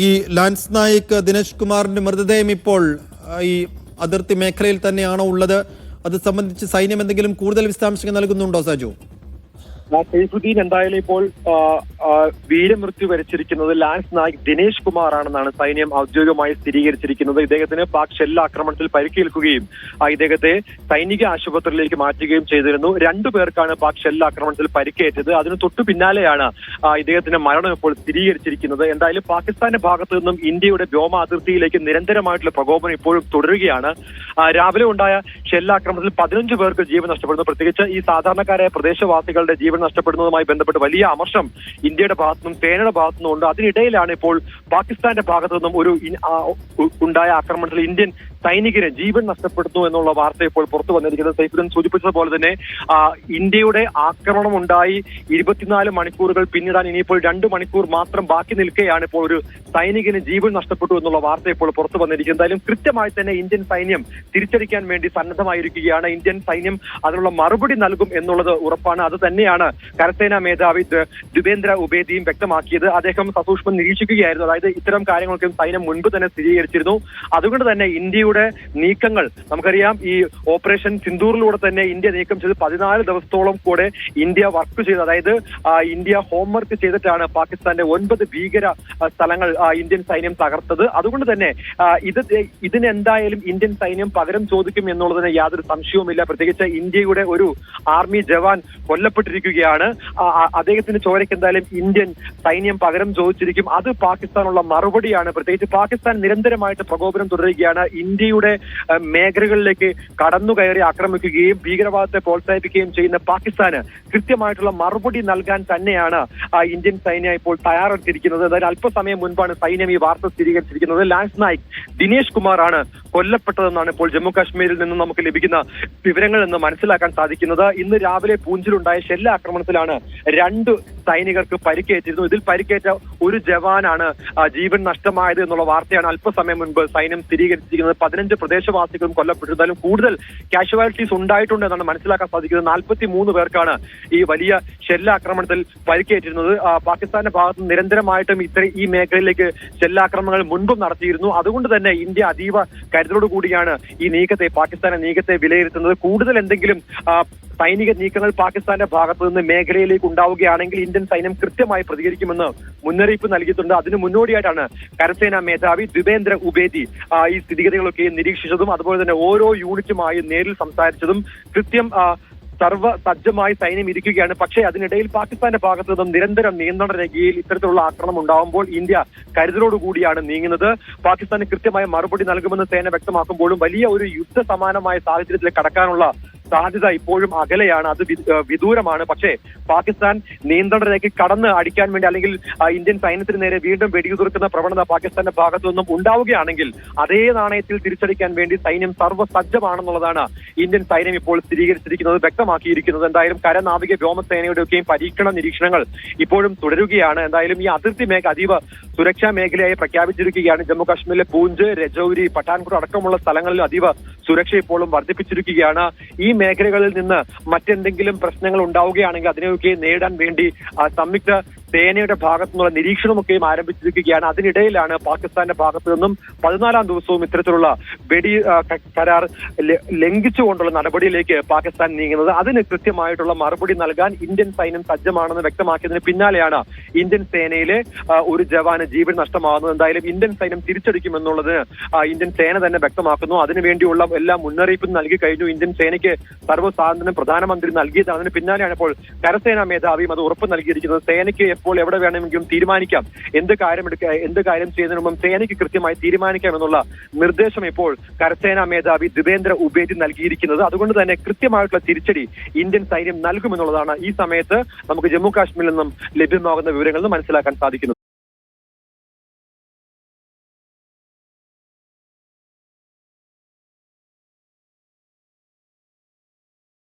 ഈ ലാൻസ് നായിക് ദിനേശ് കുമാറിന്റെ മൃതദേഹം ഇപ്പോൾ ഈ അതിർത്തി മേഖലയിൽ തന്നെയാണോ ഉള്ളത്? അത് സംബന്ധിച്ച് സൈന്യം എന്തെങ്കിലും കൂടുതൽ വിശദാംശങ്ങൾ നൽകുന്നുണ്ടോ സജു? സൈഫുദ്ദീൻ എന്തായാലും ഇപ്പോൾ വീരമൃത്യു വരിച്ചിരിക്കുന്നത് ലാൻസ് നായിക് ദിനേശ് കുമാർ ആണെന്നാണ് സൈന്യം ഔദ്യോഗികമായി സ്ഥിരീകരിച്ചിരിക്കുന്നത്. ഇദ്ദേഹത്തിന് പാക് ഷെല്ലാക്രമണത്തിൽ പരിക്കേൽക്കുകയും ഇദ്ദേഹത്തെ സൈനിക ആശുപത്രിയിലേക്ക് മാറ്റുകയും ചെയ്തിരുന്നു. 2 പേർക്കാണ് പാക് ഷെല്ലാക്രമണത്തിൽ പരിക്കേറ്റത്. അതിന് തൊട്ടു പിന്നാലെയാണ് ഇദ്ദേഹത്തിന്റെ മരണം ഇപ്പോൾ സ്ഥിരീകരിച്ചിരിക്കുന്നത്. എന്തായാലും പാകിസ്ഥാന്റെ ഭാഗത്തു നിന്നും ഇന്ത്യയുടെ വ്യോമ അതിർത്തിയിലേക്ക് നിരന്തരമായിട്ടുള്ള പ്രകോപനം ഇപ്പോഴും തുടരുകയാണ്. രാവിലെ ഉണ്ടായ ഷെല്ലാക്രമണത്തിൽ 15 പേർക്ക് ജീവൻ നഷ്ടപ്പെടുന്നു. പ്രത്യേകിച്ച് ഈ സാധാരണക്കാരായ പ്രദേശവാസികളുടെ ജീവൻ നഷ്ടപ്പെടുന്നതുമായി ബന്ധപ്പെട്ട് വലിയ അമർഷം ഇന്ത്യയുടെ ഭാഗത്തുനിന്നും സേനയുടെ ഭാഗത്തുനിന്നും ഉണ്ട്. അതിനിടയിലാണ് ഇപ്പോൾ പാകിസ്ഥാന്റെ ഭാഗത്തു നിന്നും ഉണ്ടായ ആക്രമണത്തിൽ ഇന്ത്യൻ സൈനികരെ ജീവൻ നഷ്ടപ്പെടുന്നു എന്നുള്ള വാർത്ത ഇപ്പോൾ പുറത്തു വന്നിരിക്കുന്നത്. സൈഫുദ്ദീൻ സൂചിപ്പിച്ചതുപോലെ തന്നെ ഇന്ത്യയുടെ ആക്രമണം ഉണ്ടായി 24 മണിക്കൂറുകൾ പിന്നിടാൻ ഇനിയിപ്പോൾ 2 മണിക്കൂർ മാത്രം ബാക്കി നിൽക്കുകയാണ് ഇപ്പോൾ ഒരു സൈനികന് ജീവൻ നഷ്ടപ്പെട്ടു എന്നുള്ള വാർത്ത ഇപ്പോൾ പുറത്തു വന്നിരിക്കുന്നത്. എന്തായാലും കൃത്യമായി തന്നെ ഇന്ത്യൻ സൈന്യം തിരിച്ചടിക്കാൻ വേണ്ടി സന്നദ്ധമായിരിക്കുകയാണ്. ഇന്ത്യൻ സൈന്യം അതിനുള്ള മറുപടി നൽകും എന്നുള്ളത് ഉറപ്പാണ്. അത് തന്നെയാണ് കരസേനാ മേധാവി ദ്വിവേന്ദ്ര ഉബേദിയും വ്യക്തമാക്കിയത്. അദ്ദേഹം സസൂക്ഷ്മം നിരീക്ഷിക്കുകയായിരുന്നു. അതായത് ഇത്തരം കാര്യങ്ങളൊക്കെ സൈന്യം മുൻപ് തന്നെ സ്ഥിരീകരിച്ചിരുന്നു. അതുകൊണ്ട് തന്നെ ഇന്ത്യയുടെ നീക്കങ്ങൾ നമുക്കറിയാം. ഈ ഓപ്പറേഷൻ സിന്ദൂറിലൂടെ തന്നെ ഇന്ത്യ നീക്കം ചെയ്ത് 14 ദിവസത്തോളം കൂടെ ഇന്ത്യ വർക്ക് ചെയ്ത്, അതായത് ഇന്ത്യ ഹോംവർക്ക് ചെയ്തിട്ടാണ് പാകിസ്ഥാന്റെ 9 ഭീകര സ്ഥലങ്ങൾ ഇന്ത്യൻ സൈന്യം തകർത്തത്. അതുകൊണ്ട് തന്നെ ഇതിനെന്തായാലും ഇന്ത്യൻ സൈന്യം പകരം ചോദിക്കും എന്നുള്ളതിന് യാതൊരു സംശയവുമില്ല. പ്രത്യേകിച്ച് ഇന്ത്യയുടെ ഒരു ആർമി ജവാൻ കൊല്ലപ്പെട്ടിരിക്കുകയാണ്. അദ്ദേഹത്തിന്റെ ചോരയ്ക്ക് എന്തായാലും ഇന്ത്യൻ സൈന്യം പകരം ചോദിച്ചിരിക്കും. അത് പാകിസ്ഥാനുള്ള മറുപടിയാണ്. പ്രത്യേകിച്ച് പാകിസ്ഥാൻ നിരന്തരമായിട്ട് പ്രകോപനം തുടരുകയാണ്. ഇന്ത്യയുടെ മേഖലകളിലേക്ക് കടന്നു കയറി ആക്രമിക്കുകയും ഭീകരവാദത്തെ പ്രോത്സാഹിപ്പിക്കുകയും ചെയ്യുന്ന പാകിസ്ഥാന് കൃത്യമായിട്ടുള്ള മറുപടി നൽകാൻ തന്നെയാണ് ഇന്ത്യൻ സൈന്യം ഇപ്പോൾ തയ്യാറെടുത്തിരിക്കുന്നത്. അതായത് അല്പസമയം മുൻപാണ് സൈന്യം ഈ വാർത്ത സ്ഥിരീകരിച്ചിരിക്കുന്നത്. ലാൻസ് നായിക് ദിനേശ് കുമാർ ആണ് കൊല്ലപ്പെട്ടതെന്നാണ് ഇപ്പോൾ ജമ്മു കാശ്മീരിൽ നിന്ന് നമുക്ക് ലഭിക്കുന്ന വിവരങ്ങൾ എന്ന് മനസ്സിലാക്കാൻ സാധിക്കുന്നത്. ഇന്ന് രാവിലെ പൂഞ്ചിലുണ്ടായ ഷെല്ലാക്രമണത്തിലാണ് 2 സൈനികർക്ക് പരിക്കേറ്റിരുന്നു. ഇതിൽ പരിക്കേറ്റ ഒരു ജവാനാണ് ജീവൻ നഷ്ടമായത് എന്നുള്ള വാർത്തയാണ് അല്പസമയം മുൻപ് സൈന്യം സ്ഥിരീകരിച്ചിരിക്കുന്നത്. 15 പ്രദേശവാസികളും കൊല്ലപ്പെട്ടിരുന്നാലും കൂടുതൽ കാഷ്വാലിറ്റീസ് ഉണ്ടായിട്ടുണ്ട് എന്നാണ് മനസ്സിലാക്കാൻ സാധിക്കുന്നത്. 43 പേർക്കാണ് ഈ വലിയ ഷെല്ലാക്രമണത്തിൽ പരിക്കേറ്റിരുന്നത്. പാകിസ്ഥാന്റെ ഭാഗത്ത് നിരന്തരമായിട്ടും ഈ മേഖലയിലേക്ക് ഷെല്ലാക്രമണങ്ങൾ മുൻപും നടത്തിയിരുന്നു. അതുകൊണ്ട് തന്നെ ഇന്ത്യ അതീവ കരുതലോടുകൂടിയാണ് പാകിസ്ഥാന്റെ നീക്കത്തെ വിലയിരുത്തുന്നത്. കൂടുതൽ എന്തെങ്കിലും സൈനിക നീക്കങ്ങൾ പാകിസ്ഥാന്റെ ഭാഗത്തു നിന്ന് മേഖലയിലേക്ക് ഉണ്ടാവുകയാണെങ്കിൽ ഇന്ത്യൻ സൈന്യം കൃത്യമായി പ്രതികരിക്കുമെന്ന് മുന്നറിയിപ്പ് നൽകിയിട്ടുണ്ട്. അതിന് മുന്നോടിയായിട്ടാണ് കരസേനാ മേധാവി ദ്വിവേന്ദ്ര ഉബേദി ഈ സ്ഥിതിഗതികളൊക്കെ നിരീക്ഷിച്ചതും അതുപോലെ തന്നെ ഓരോ യൂണിറ്റുമായി നേരിൽ സംസാരിച്ചതും കൃത്യം സർവ്വസജ്ജമായി സൈന്യം ഇരിക്കുകയാണ്. പക്ഷേ അതിനിടയിൽ പാകിസ്ഥാന്റെ ഭാഗത്തു നിന്നും നിരന്തരം നിയന്ത്രണ രേഖയിൽ ഇത്തരത്തിലുള്ള ആക്രമണം ഉണ്ടാവുമ്പോൾ ഇന്ത്യ കരുതലോടുകൂടിയാണ് നീങ്ങുന്നത്. പാകിസ്ഥാന് കൃത്യമായ മറുപടി നൽകുമെന്ന് സേന വ്യക്തമാക്കുമ്പോഴും വലിയ ഒരു യുദ്ധ സമാനമായ സാഹചര്യത്തിൽ കടക്കാനുള്ള സാധ്യത ഇപ്പോഴും അകലെയാണ്. അത് വിദൂരമാണ്. പക്ഷേ പാകിസ്ഥാൻ നിയന്ത്രണ രേഖ കടന്ന് അടിക്കാൻ വേണ്ടി അല്ലെങ്കിൽ ഇന്ത്യൻ സൈന്യത്തിന് നേരെ വീണ്ടും വെടിയുതിർക്കുന്ന പ്രവണത പാകിസ്ഥാന്റെ ഭാഗത്തു നിന്നും ഉണ്ടാവുകയാണെങ്കിൽ അതേ നാണയത്തിൽ തിരിച്ചടിക്കാൻ വേണ്ടി സൈന്യം സർവ്വസജ്ജമാണെന്നുള്ളതാണ് ഇന്ത്യൻ സൈന്യം ഇപ്പോൾ സ്ഥിരീകരിച്ചിരിക്കുന്നത്, വ്യക്തമാക്കിയിരിക്കുന്നത്. എന്തായാലും കരനാവിക വ്യോമസേനയുടെയൊക്കെയും പരീക്ഷണ നിരീക്ഷണങ്ങൾ ഇപ്പോഴും തുടരുകയാണ്. എന്തായാലും ഈ അതിർത്തി അതീവ സുരക്ഷാ മേഖലയായി പ്രഖ്യാപിച്ചിരിക്കുകയാണ്. ജമ്മു കാശ്മീരിലെ പൂഞ്ച്, രജൌരി, പഠാൻകോട്ട് അടക്കമുള്ള സ്ഥലങ്ങളിൽ അതീവ സുരക്ഷ ഇപ്പോഴും വർദ്ധിപ്പിച്ചിരിക്കുകയാണ്. ഈ മേഖലകളിൽ നിന്ന് മറ്റെന്തെങ്കിലും പ്രശ്നങ്ങൾ ഉണ്ടാവുകയാണെങ്കിൽ അതിനെയൊക്കെ നേരിടാൻ വേണ്ടി സംയുക്ത സേനയുടെ ഭാഗത്തു നിന്നുള്ള നിരീക്ഷണമൊക്കെയും ആരംഭിച്ചിരിക്കുകയാണ്. അതിനിടയിലാണ് പാകിസ്ഥാന്റെ ഭാഗത്തു നിന്നും 14ാം ദിവസവും ഇത്തരത്തിലുള്ള കരാർ ലംഘിച്ചുകൊണ്ടുള്ള നടപടിയിലേക്ക് പാകിസ്ഥാൻ നീങ്ങുന്നത്. അതിന് കൃത്യമായിട്ടുള്ള മറുപടി നൽകാൻ ഇന്ത്യൻ സൈന്യം സജ്ജമാണെന്ന് വ്യക്തമാക്കിയതിന് പിന്നാലെയാണ് ഇന്ത്യൻ സേനയിലെ ഒരു ജവാന് ജീവൻ നഷ്ടമാകുന്നത്. എന്തായാലും ഇന്ത്യൻ സൈന്യം തിരിച്ചടിക്കുമെന്നുള്ളത് ഇന്ത്യൻ സേന തന്നെ വ്യക്തമാക്കുന്നു. അതിനുവേണ്ടിയുള്ള എല്ലാ മുന്നറിയിപ്പും നൽകി കഴിഞ്ഞു. ഇന്ത്യൻ സേനയ്ക്ക് സർവ്വസാധാരണ പ്രധാനമന്ത്രി നൽകിയതാണ്. അതിന് പിന്നാലെയാണ് ഇപ്പോൾ കരസേനാ മേധാവിയും അത് ഉറപ്പ് നൽകിയിരിക്കുന്നത്. സേനയ്ക്ക് എപ്പോൾ എവിടെ വേണമെങ്കിലും തീരുമാനിക്കാം, എന്ത് കാര്യം ചെയ്യുന്നതിന് മുമ്പ് സേനയ്ക്ക് കൃത്യമായി തീരുമാനിക്കാം എന്നുള്ള നിർദ്ദേശം ഇപ്പോൾ കരസേനാ മേധാവി ദ്വിവേന്ദ്ര ഉബേദി നൽകിയിരിക്കുന്നത്. അതുകൊണ്ട് തന്നെ കൃത്യമായിട്ടുള്ള തിരിച്ചടി ഇന്ത്യൻ സൈന്യം നൽകുമെന്നുള്ളതാണ് ഈ സമയത്ത് നമുക്ക് ജമ്മു കാശ്മീരിൽ നിന്നും ലഭ്യമാകുന്ന വിവരങ്ങളിൽ നിന്ന് മനസ്സിലാക്കാൻ സാധിക്കുന്നത്.